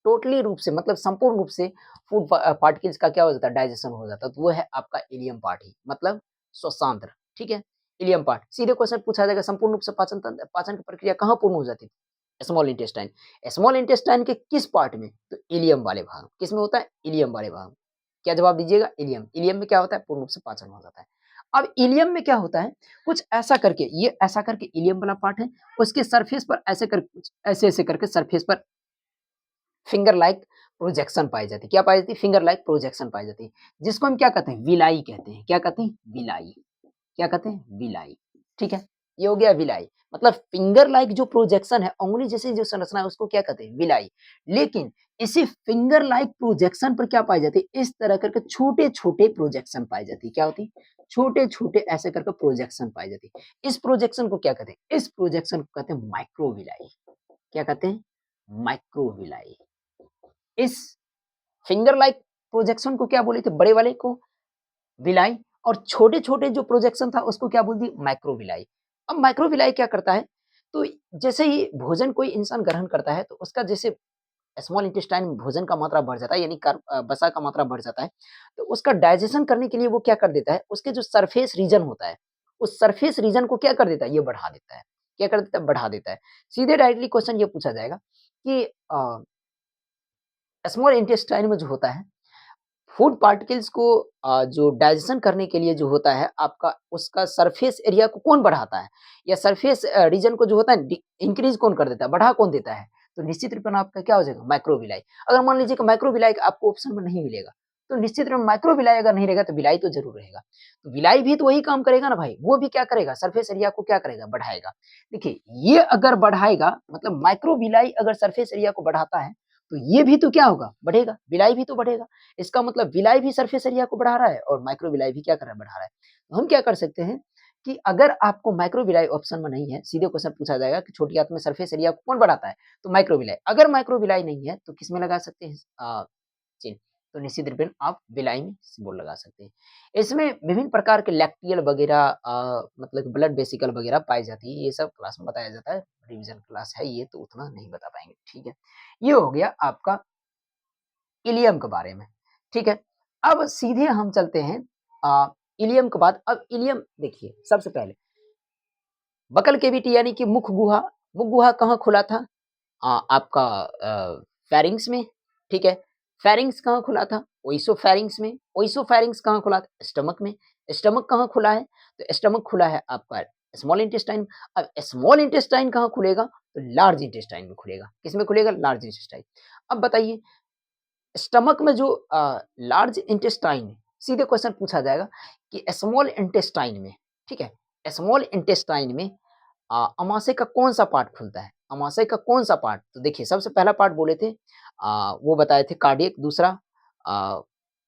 टोटली रूप से मतलब संपूर्ण रूप से फूड पार्टिकल्स का क्या हो जाता है, डाइजेशन हो जाता है, तो वो है आपका इलियम पार्ट ही, मतलब श्वसनांत्र, ठीक है? Ilium part. सीधे क्वेश्चन पूछा जाएगा संपूर्ण रूप से पाचन की प्रक्रिया कहाँ पूर्ण हो जाती है? Small intestine. स्मॉल इंटेस्टाइन के किस पार्ट में? तो इलियम वाले भाग। किसमें होता है? इलियम वाले भाग। क्या जवाब दीजिएगा? इलियम। इलियम में क्या होता है? पूर्ण रूप से पाचन हो जाता है। अब इलियम में क्या होता है? कुछ ऐसा करके ये ऐसा करके इलियम वाला पार्ट है, उसके सरफेस पर ऐसे कर कुछ ऐसे-ऐसे करके सरफेस पर फिंगर लाइक प्रोजेक्शन पाई जाती है। क्या पाई जाती है? फिंगर लाइक प्रोजेक्शन पाई जाती है, जिसको हम क्या कहते हैं? विलाई कहते हैं। क्या कहते हैं? विलाई। क्या कहते हैं? विलाई। ठीक है? ये हो गया विलाई। मतलब फिंगर लाइक जो प्रोजेक्शन है, उँगली जैसी जो संरचना है उसको क्या कहते हैं? विलाई। लेकिन इसी फिंगर लाइक प्रोजेक्शन पर क्या पाई जाती है? इस तरह करके छोटे-छोटे प्रोजेक्शन पाई जाती है। क्या होती है? छोटे-छोटे ऐसे करके प्रोजेक्शन पाई जाती है। इस प्रोजेक्शन को क्या कहते हैं? इस प्रोजेक्शन को कहते हैं माइक्रोविलाई। क्या कहते हैं? माइक्रोविलाई। इस फिंगर लाइक प्रोजेक्शन को क्या बोले थे? बड़े वाले को विलाई और छोटे-छोटे जो प्रोजेक्शन था उसको क्या बोल दिए? माइक्रोविलाई। अब माइक्रोविलाई क्या करता है? तो जैसे ही भोजन कोई इंसान ग्रहण करता है तो उसका जैसे स्मॉल इंटेस्टाइन में भोजन का मात्रा बढ़ जाता है यानी वसा का मात्रा बढ़ जाता है, तो उसका डाइजेशन करने के लिए वो क्या कर देता है? उसके जो सरफेस रीजन होता है, उस सरफेस रीजन को क्या कर देता है? ये बढ़ा देता है। क्या कर देता है? बढ़ा देता है। सीधे डायरेक्टली क्वेश्चन ये पूछा जाएगा कि स्मॉल इंटेस्टाइन में जो होता है फूड पार्टिकल्स को जो डाइजेशन करने के लिए जो होता है आपका उसका सरफेस एरिया को कौन बढ़ाता है? या सरफेस रीजन को जो होता है इंक्रीज़ कौन कर देता है? बढ़ा कौन देता है? तो निश्चित रूप में आपका क्या हो जाएगा? माइक्रोविलाई। अगर मान लीजिए कि माइक्रोविलाई आपको ऑप्शन में नहीं मिलेगा, तो निश्चित रूप में माइक्रोविलाई अगर नहीं रहेगा तो विलाई तो ज़रूर रहेगा। तो विलाई भी तो वही काम करेगा ना भाई, वो भी क्या करेगा? सरफेस एरिया को क्या करेगा? बढ़ाएगा। देखिए, ये अगर बढ़ाएगा मतलब माइक्रोविलाई अगर सरफेस एरिया को बढ़ाता है, तो ये भी तो क्या होगा? बढ़ेगा, विलाई भी तो बढ़ेगा। इसका मतलब विलाई भी सरफेस एरिया को बढ़ा रहा है और माइक्रो विलाई भी क्या कर रहा है? बढ़ा रहा है। तो हम क्या कर सकते हैं कि अगर आपको माइक्रोविलाई ऑप्शन में नहीं है, सीधे क्वेश्चन पूछा जाएगा कि छोटी आंत में सरफेस एरिया कौन बढ़ाता है? तो माइक्रोविलाई। अगर माइक्रोविलाई नहीं है, तो किसमें लगा सकते हैं चिन्ह? तो निश्चित रूपेण आप विलाई में सिंबल लगा सकते हैं। इसमें विभिन्न प्रकार के लैक्टियल वगैरह मतलब ब्लड वेसिकल वगैरह पाई जाती है, ये सब क्लास में बताया जाता है। रिवीजन क्लास है ये, तो उतना नहीं बता पाएँगे, ठीक है? ये हो गया आपका इलियम के बारे में, ठीक है? अब सीधे हम चलते हैं इलियम के बाद अब इलियम देखिए, सबसे पहले बकल कैविटी यानी कि मुख गुहा कहाँ खुला था? आपका फेरिंग्स में, ठीक है? फेरिंग्स कहाँ खुला था? ओइसोफेरिंग्स में। ओइसोफेरिंग्स कहाँ खुला था? स्टमक में। स्टमक कहाँ खुला है? तो स्टमक खुला है आपका स्मॉल इंटेस्टाइन। अब स्मॉल इंटेस्टाइन कहाँ खुलेगा? तो लार्ज इंटेस्टाइन में खुलेगा। किसमें खुलेगा? Large intestine. अब बताइए स्टमक में जो लार्ज इंटेस्टाइन है, सीधे क्वेश्चन पूछा जाएगा कि स्मॉल इंटेस्टाइन में, ठीक है? स्मॉल इंटेस्टाइन में अमाशय का कौन-सा पार्ट खुलता है? अमाशय का कौन-सा पार्ट? तो देखिए सबसे पहला पार्ट बोले थे वो बताए थे कार्डियक, दूसरा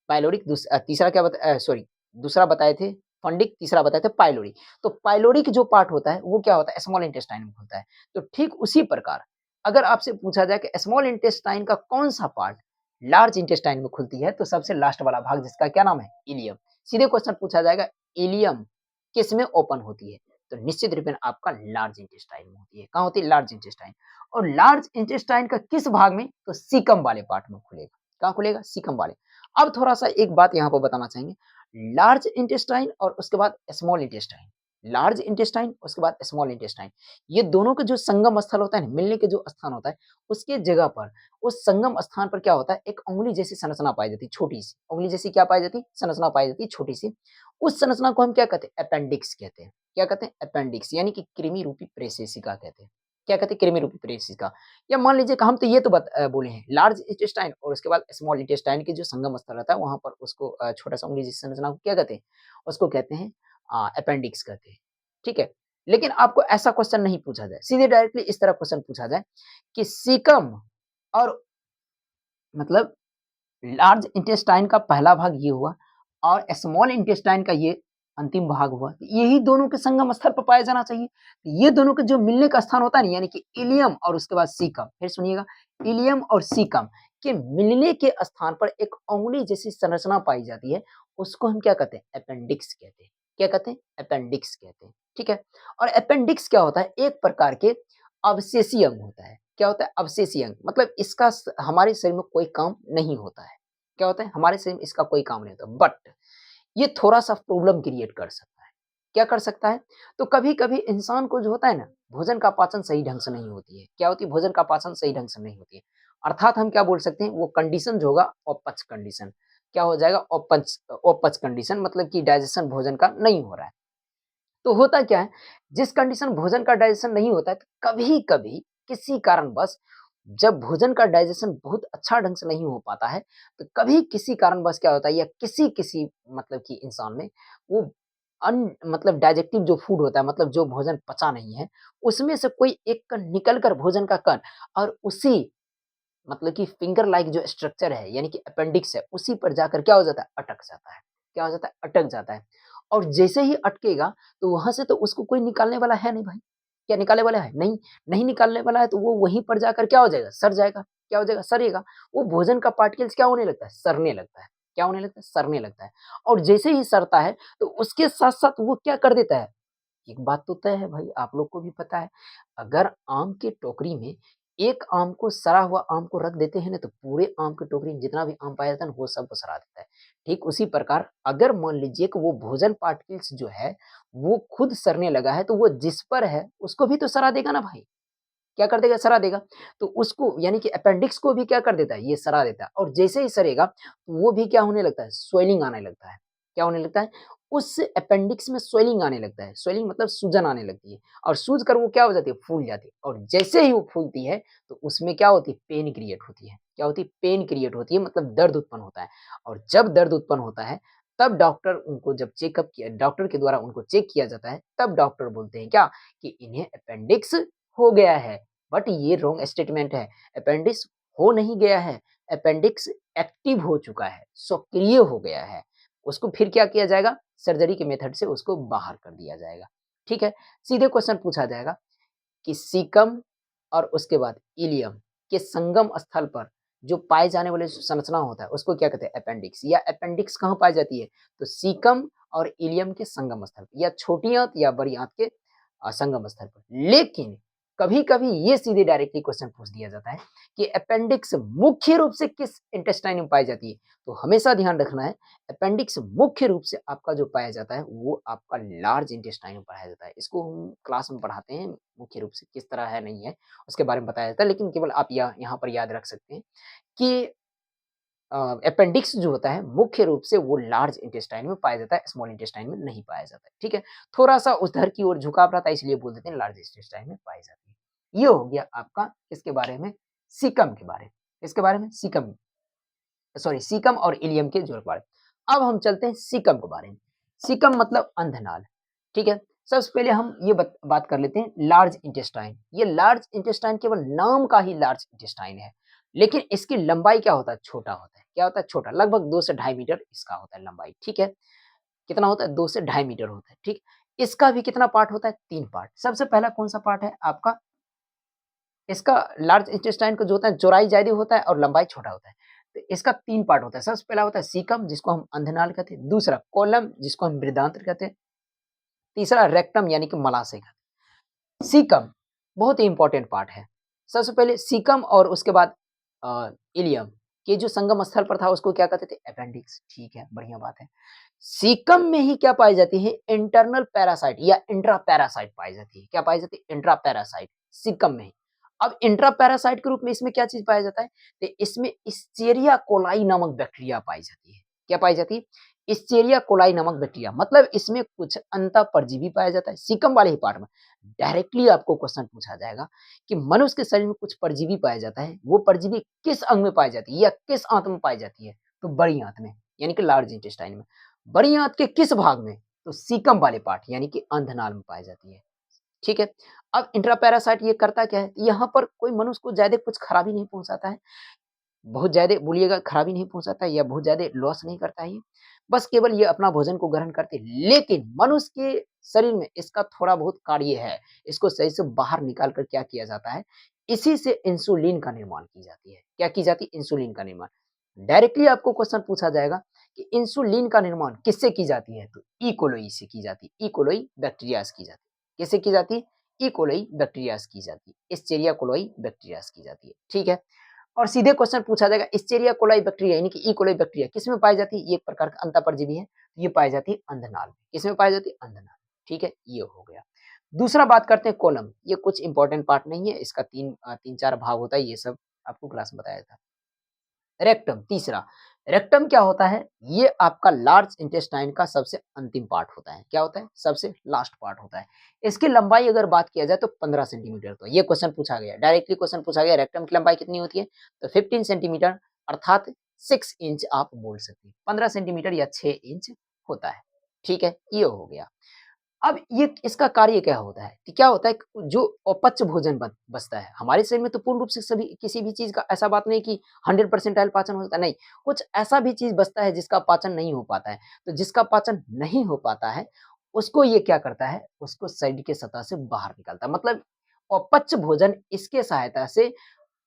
पाइलोरिक, तीसरा क्या सॉरी दूसरा बताए थे फंडिक, तीसरा बताए थे पाइलोरी। तो पाइलोरिक जो पार्ट होता है वो क्या होता है? स्मॉल इंटेस्टाइन में खुलता है। तो ठीक उसी प्रकार अगर आपसे पूछा जाए कि स्मॉल इंटेस्टाइन का कौन-सा पार्ट लार्ज इंटेस्टाइन में खुलती है, तो सबसे लास्ट वाला भाग जिसका क्या नाम है? इलियम। सीधे क्वेश्चन पूछा जाएगा इलियम किसमें ओपन होती है? तो निश्चित रूपेण आपका लार्ज इंटेस्टाइन में होती है। कहाँ होती है? Large intestine. और लार्ज इंटेस्टाइन का किस भाग में? तो सीकम वाले पार्ट में खुलेगा। कहाँ खुलेगा? सीकम वाले। अब थोड़ा-सा एक बात यहाँ पर बताना चाहेंगे, लार्ज इंटेस्टाइन और उसके बाद स्मॉल इंटेस्टाइन, लार्ज इंटेस्टाइन उसके बाद स्मॉल इंटेस्टाइन, ये दोनों का जो संगम स्थल होता है ना, मिलने के जो स्थान होता है, उसके जगह पर, उस संगम स्थान पर क्या होता है? एक उँगली जैसी संरचना पाई जाती है, छोटी-सी। उँगली जैसी क्या पाई जाती है? संरचना पाई जाती है, छोटी-सी। उस संरचना को हम क्या कहते हैं? अपेंडिक्स कहते हैं। क्या कहते हैं? अपेंडिक्स यानी कि कृमि रूपी प्रेषेसिका कहते हैं। क्या कहते हैं? कृमि रूपी प्रेषिका। या मान लीजिए कि हम तो ये तो बोले हैं लार्ज इंटेस्टाइन और उसके बाद स्मॉल इंटेस्टाइन के जो संगम स्थल रहता है वहाँ पर उसको छोटा-सा उँगली जैसी संरचना को क्या कहते हैं? उसको कहते हैं अपेंडिक्स कहते हैं। ठीक है? लेकिन आपको ऐसा क्वेश्चन नहीं पूछा जाए, सीधे डायरेक्टली इस तरह क्वेश्चन पूछा जाए कि सीकम और मतलब लार्ज इंटेस्टाइन का पहला भाग ये हुआ और स्मॉल इंटेस्टाइन का ये अंतिम भाग हुआ। यही दोनों के संगम स्थल पर पाया जाना चाहिए। ये दोनों के जो मिलने का स्थान होता है ना यानी कि इलियम और उसके बाद सीकम, फिर सुनिएगा इलियम और सीकम के मिलने के स्थान पर एक उँगली जैसी संरचना पाई जाती है, उसको हम क्या कहते हैं? अपेंडिक्स कहते हैं। क्या कहते हैं? अपेंडिक्स कहते हैं। ठीक है? और अपेंडिक्स क्या होता है? एक प्रकार के अवशेषीय अंग होता है। क्या होता है? अवशेषीय अंग मतलब इसका हमारे शरीर में कोई काम नहीं होता है। क्या होता है? हमारे शरीर में इसका कोई काम नहीं होता बट ये थोड़ा-सा प्रॉब्लम क्रिएट कर सकता है। क्या कर सकता है? तो कभी-कभी इंसान को जो होता है ना, भोजन का पाचन सही ढंग से नहीं होती है। क्या होती है? भोजन का पाचन सही ढंग से नहीं होती है। अर्थात हम क्या बोल सकते हैं? वो कंडीशन जो होगा अपच कंडीशन। क्या हो जाएगा? अपच कंडीशन मतलब कि डाइजेशन भोजन का नहीं हो रहा है। तो होता क्या है, जिस कंडीशन भोजन का डाइजेशन नहीं होता है, तो कभी-कभी किसी कारणवश जब भोजन का डाइजेशन बहुत अच्छा ढंग से नहीं हो पाता है, तो कभी किसी कारणवश क्या होता है या किसी-किसी मतलब कि इंसान में वो मतलब डाइजेस्टिव जो फूड होता है मतलब जो भोजन पचा नहीं है, उसमें से कोई एक कण निकल कर भोजन का कण और उसी मतलब कि फिंगर लाइक जो स्ट्रक्चर है यानी कि अपेंडिक्स है, उसी पर जाकर क्या हो जाता है? अटक जाता है। क्या हो जाता है? अटक जाता है। और जैसे ही अटकेगा, तो वहाँ से तो उसको कोई निकालने वाला है नहीं भाई। क्या निकालने वाला है? नहीं, नहीं निकालने वाला है तो वो वहीं पर जाकर क्या हो जाएगा? सड़ जाएगा। क्या हो जाएगा? सड़ेगा। वो भोजन का पार्टिकल्स क्या होने लगता है? सड़ने लगता है। क्या होने लगता है? सड़ने लगता है। और जैसे ही सड़ता है, तो उसके साथ-साथ वो क्या कर देता है? एक बात तो तय है भाई, आप लोग को भी पता है, अगर आम की टोकरी में एक आम को सड़ा हुआ आम को रख देते हैं ना, तो पूरे आम की टोकरी में जितना भी आम पाया जाता है ना, वो सबको सड़ा देता है। ठीक उसी प्रकार अगर मान लीजिए कि वो भोजन पार्टिकल्स जो है, वो खुद सड़ने लगा है, तो वो जिस पर है, उसको भी तो सड़ा देगा ना भाई। क्या कर देगा? सड़ा देगा। तो उसको यानी कि अपेंडिक्स को भी क्या कर देता है? ये सड़ा देता है और जैसे ही सड़ेगा, तो वो भी क्या होने लगता है? स्वेलिंग आने लगता है। क्या होने लगता है? उस अपेंडिक्स में स्वेलिंग आने लगता है। स्वेलिंग मतलब सूजन आने लगती है और सूज कर वो क्या हो जाती है? फूल जाती है और जैसे ही वो फूलती है, तो उसमें क्या होती है? पेन क्रिएट होती है। क्या होती है? पेन क्रिएट होती है मतलब दर्द उत्पन्न होता है और जब दर्द उत्पन्न होता है, तब डॉक्टर उनको जब चेकअप किया डॉक्टर के द्वारा उनको चेक किया जाता है, तब डॉक्टर बोलते हैं क्या? कि इन्हें अपेंडिक्स हो गया है। बट ये रॉन्ग स्टेटमेंट है। अपेंडिक्स हो नहीं गया है, अपेंडिक्स एक्टिव हो चुका है, सक्रिय हो गया है। उसको फिर क्या किया जाएगा, सर्जरी के मेथड से उसको बाहर कर दिया जाएगा। ठीक है, सीधे क्वेश्चन पूछा जाएगा कि सीकम और उसके बाद इलियम के संगम स्थल पर जो पाए जाने वाले संरचना होता है उसको क्या कहते हैं, अपेंडिक्स। या अपेंडिक्स कहाँ पाई जाती है, तो सीकम और इलियम के संगम स्थल पर, या छोटी आंत या बड़ी आंत के संगम स्थल पर। लेकिन कभी-कभी ये सीधे डायरेक्टली क्वेश्चन पूछ दिया जाता है कि अपेंडिक्स मुख्य रूप से किस इंटेस्टाइन में पाई जाती है। तो हमेशा ध्यान रखना है, अपेंडिक्स मुख्य रूप से आपका जो पाया जाता है वो आपका लार्ज इंटेस्टाइन में पाया जाता है। इसको हम क्लास में पढ़ाते हैं, मुख्य रूप से किस तरह है नहीं है उसके बारे में बताया जाता है, लेकिन केवल आप यहाँ पर याद रख सकते हैं कि अपेंडिक्स जो होता है मुख्य रूप से वो लार्ज इंटेस्टाइन में पाया जाता है, स्मॉल इंटेस्टाइन में नहीं पाया जाता है। ठीक है, थोड़ा-सा उधर की ओर झुकाव रहता है, इसलिए बोल देते हैं लार्ज इंटेस्टाइन में पाई जाती है। ये हो गया आपका किसके बारे में, सीकम के बारे में। इसके बारे में सीकम, सॉरी सीकम और इलियम के जोड़ के बारे में। अब हम चलते हैं सीकम के बारे में। सीकम मतलब अंधनाल। ठीक है, सबसे पहले हम ये बात कर लेते हैं लार्ज इंटेस्टाइन। ये लार्ज इंटेस्टाइन केवल नाम का ही लार्ज इंटेस्टाइन है, लेकिन इसकी लंबाई क्या होता है, छोटा होता है। क्या होता है, छोटा, लगभग 2 से ढाई मीटर इसका होता है लंबाई। ठीक है, कितना होता है, 2 से ढाई मीटर होता है। ठीक, इसका भी कितना पार्ट होता है, 3 पार्ट। सबसे पहला कौन सा पार्ट है आपका, इसका लार्ज इंटेस्टाइन का जो होता है चौड़ाई ज़्यादा होता है और लंबाई छोटा होता है। तो इसका 3 पार्ट होता है। सबसे पहला होता है सीकम जिसको हम अंधनाल कहते हैं, दूसरा कोलम जिसको हम बृहदान्त्र कहते हैं, तीसरा रेक्टम यानी कि मलाशय कहते हैं। सीकम बहुत ही इंपॉर्टेंट पार्ट है। सबसे पहले सीकम और उसके बाद इलियम के जो संगम स्थल पर था उसको क्या कहते थे, अपेंडिक्स। ठीक है, बढ़िया बात है। सीकम में ही क्या पाई जाती है, इंटरनल पैरासाइट या इंट्रा पैरासाइट पाई जाती है। क्या पाई जाती है, इंट्रा पैरासाइट सीकम में ही। अब इंट्रा पैरासाइट के रूप में इसमें क्या चीज पाया जाता है, तो इसमें इस्चेरिया कोलाई नामक बैक्टीरिया पाई जाती है। क्या पाई जाती है, इस्चेरिया कोलाई नामक बैक्टीरिया। मतलब इसमें कुछ अंतः परजीवी पाया जाता है। सीकम वाले ही पार्ट में डायरेक्टली आपको क्वेश्चन पूछा जाएगा कि मनुष्य के शरीर में कुछ परजीवी पाया जाता है, वो परजीवी किस अंग में पाई जाती है या किस आंत में पाई जाती है, तो बड़ी आंत में यानी कि लार्ज इंटेस्टाइन में। बड़ी आंत के किस भाग में, तो सीकम वाले पार्ट यानी कि अंधनाल में पाई जाती है। ठीक है, अब इंट्रापैरासाइट ये करता क्या है, यहाँ पर कोई मनुष्य को ज्यादा कुछ खराबी नहीं पहुंचाता है, बहुत ज़्यादा बोलिएगा खराबी नहीं पहुँचाता है या बहुत ज़्यादा लॉस नहीं करता है ये। बस केवल ये अपना भोजन को ग्रहण करते हैं। लेकिन मनुष्य के शरीर में इसका थोड़ा बहुत कार्य है। इसको सही से बाहर निकाल कर क्या किया जाता है, इसी से इंसुलिन का निर्माण की जाती है। क्या की जाती है, इंसुलिन का निर्माण। डायरेक्टली आपको क्वेश्चन पूछा जाएगा कि इंसुलिन का निर्माण किससे की जाती है, तो ई कोलोई से की जाती है। ई कोलोई बैक्टीरिया से की जाती है। किससे की जाती है, ई कोलोई बैक्टीरिया से की जाती है। एस्चेरिया कोलोई बैक्टीरिया से की जाती है। ठीक है, और सीधे क्वेश्चन पूछा जाएगा एस्चेरिया कोलाई बैक्टीरिया यानी कि ई कोलाई बैक्टीरिया किसमें पाई जाती है, ये एक प्रकार का अंतः परजीवी है। ये पाई जाती है अंधनाल में। किसमें पाई जाती है, अंधनाल। ठीक है, ये हो गया। दूसरा बात करते हैं कोलम। ये कुछ इंपॉर्टेंट पार्ट नहीं है, इसका 3-4 भाग होता है, ये सब आपको क्लास में बताया था। रेक्टम तीसरा, रेक्टम क्या होता है, ये आपका लार्ज इंटेस्टाइन का सबसे अंतिम पार्ट होता है। क्या होता है, सबसे लास्ट पार्ट होता है। इसकी लंबाई अगर बात किया जाए तो 15 सेंटीमीटर। तो ये क्वेश्चन पूछा गया, डायरेक्टली क्वेश्चन पूछा गया रेक्टम की लंबाई कितनी होती है, तो 15 सेंटीमीटर अर्थात 6 इंच आप बोल सकते हैं। 15 सेंटीमीटर या 6 इंच होता है। ठीक है, ये हो गया। अब ये इसका कार्य क्या होता है कि क्या होता है कि जो अपच भोजन बचता है हमारे शरीर में, तो पूर्ण रूप से सभी किसी भी चीज का ऐसा बात नहीं कि 100% पाचन हो जाता है, नहीं, कुछ ऐसा भी चीज बचता है जिसका पाचन नहीं हो पाता है। तो जिसका पाचन नहीं हो पाता है उसको ये क्या करता है, उसको शरीर के सतह से बाहर निकालता है। मतलब अपच भोजन इसके सहायता से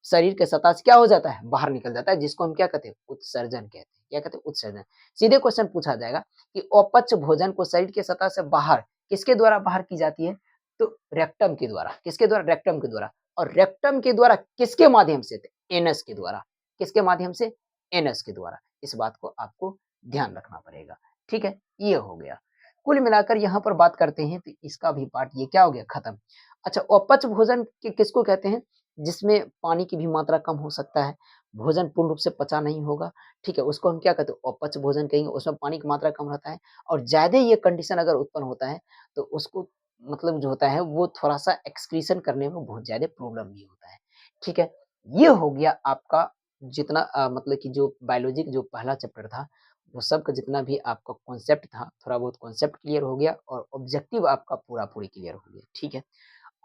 शरीर के सतह से क्या हो जाता है, बाहर निकल जाता है, जिसको हम क्या कहते हैं, उत्सर्जन कहते हैं। क्या कहते हैं, उत्सर्जन। सीधे क्वेश्चन पूछा जाएगा कि अपच भोजन को शरीर के सतह से बाहर किसके द्वारा बाहर की जाती है, तो रेक्टम के द्वारा। किसके द्वारा, रेक्टम के द्वारा। और रेक्टम के द्वारा किसके माध्यम से, एनस के द्वारा। किसके माध्यम से, एनस के द्वारा। इस बात को आपको ध्यान रखना पड़ेगा। ठीक है, ये हो गया। कुल मिलाकर यहाँ पर बात करते हैं तो इसका भी पार्ट ये क्या हो गया, खत्म। अच्छा, अपच भोजन किसको कहते हैं, जिसमें पानी की भी मात्रा कम हो सकता है, भोजन पूर्ण रूप से पचा नहीं होगा। ठीक है, उसको हम क्या कहते हैं, अपच भोजन कहेंगे। उसमें पानी की मात्रा कम रहता है और ज़्यादा ये कंडीशन अगर उत्पन्न होता है तो उसको मतलब जो होता है वो थोड़ा-सा एक्सक्रीशन करने में बहुत ज़्यादा प्रॉब्लम भी होता है। ठीक है, ये हो गया आपका जितना मतलब कि जो बायोलॉजी का जो पहला चैप्टर था, वो सब का जितना भी आपका कॉन्सेप्ट था, थोड़ा बहुत कॉन्सेप्ट क्लियर हो गया और ऑब्जेक्टिव आपका पूरा-पूरी क्लियर हो गया। ठीक है,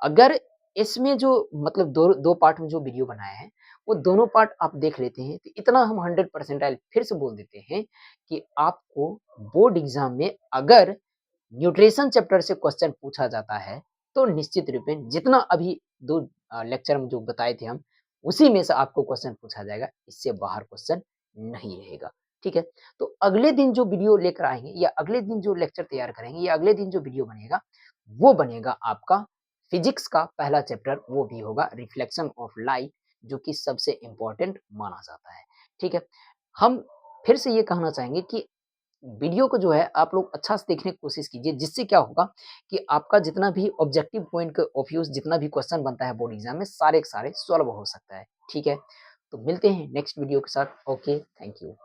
अगर इसमें जो मतलब दो पार्ट में जो वीडियो बनाए हैं, वो दोनों पार्ट आप देख लेते हैं, तो इतना हम 100 परसेंटाइल फिर से बोल देते हैं कि आपको बोर्ड एग्ज़ाम में अगर न्यूट्रिशन चैप्टर से क्वेश्चन पूछा जाता है, तो निश्चित रूप में जितना अभी 2 लेक्चर में जो बताए थे हम, उसी में से आपको क्वेश्चन पूछा जाएगा, इससे बाहर क्वेश्चन नहीं रहेगा, ठीक है? तो अगले दिन जो वीडियो लेकर आएँगे या अगले दिन जो लेक्चर तैयार करेंगे या अगले दिन जो वीडियो बनेगा, वो बनेगा आपका फिज़िक्स का पहला चैप्टर, वो भी होगा रिफ्लेक्शन ऑफ लाइट, जो कि सबसे इम्पोर्टेंट माना जाता है, ठीक है? हम फिर से ये कहना चाहेंगे कि वीडियो को जो है आप लोग अच्छा से देखने की कोशिश कीजिए, जिससे क्या होगा कि आपका जितना भी ऑब्जेक्टिव पॉइंट के ऑफ व्यूज़ जितना भी क्वेश्चन बनता है बोर्ड एग्ज़ाम में, सारे के सारे सॉल्व हो सकता है, ठीक है? तो मिलते हैं नेक्स्ट वीडियो के साथ। Okay, thank you.